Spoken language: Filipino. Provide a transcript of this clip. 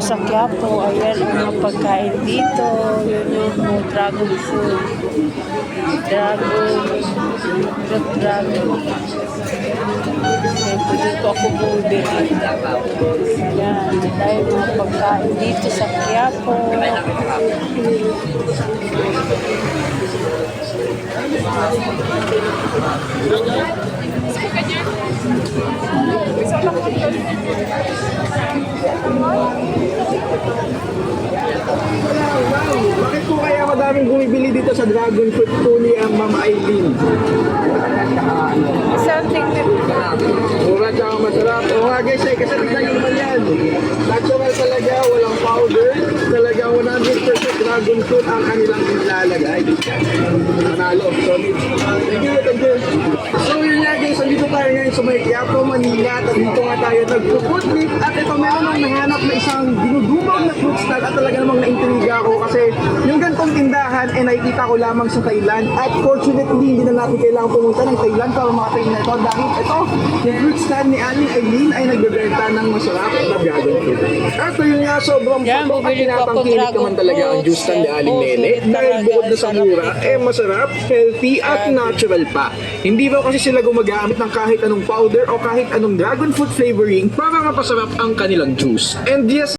sa Quiapo. Ayan ang mga pagkain dito. Yun yung mga dragon fruit. Fruit dragon. Siyempre dito ako bumibili. Ayan, dahil mga pagkain dito sa Quiapo. Bakit po kaya madaming bumibili dito sa dragon fruit po ni Ma'am Aileen? Something that Mura tsaka masarap. O nga guys, kasi tignan nyo naman yan. Natural talaga, walang powder. Talaga 100% dragon fruit ang kanilang nilalagay. Manalo, solid. Thank you, thank you. So yun nga guys, andito tayo ngayon sa may Quiapo, Manila. At dito nga tayo nag-fruit trip. At ito meron nang nahanap na isang dinudumog na fruit stall. At talaga namang naintriga ako kasi yung gantong tindahan ay nakikita ko lamang sa Thailand. At fortunately, hindi na natin kailangan pumunta ng Thailand para makatayin na ito. Dahil ito, yung fruit stand ni Aling Aileen ay nagbebenta ng masarap na dragon fruit. At yun nga, sobrang Yan, patok at bumili ko ako tinatangkilik dragon naman talaga ang fruit. juice stand ni Aling Yan, Nene. sulit Dahil talaga, bukod na sa sarap mura, ito. masarap, healthy at natural pa. Hindi ba kasi sila gumagamit ng kahit anong powder o kahit anong dragon fruit flavoring para mapasarap ang kanilang juice. And yes,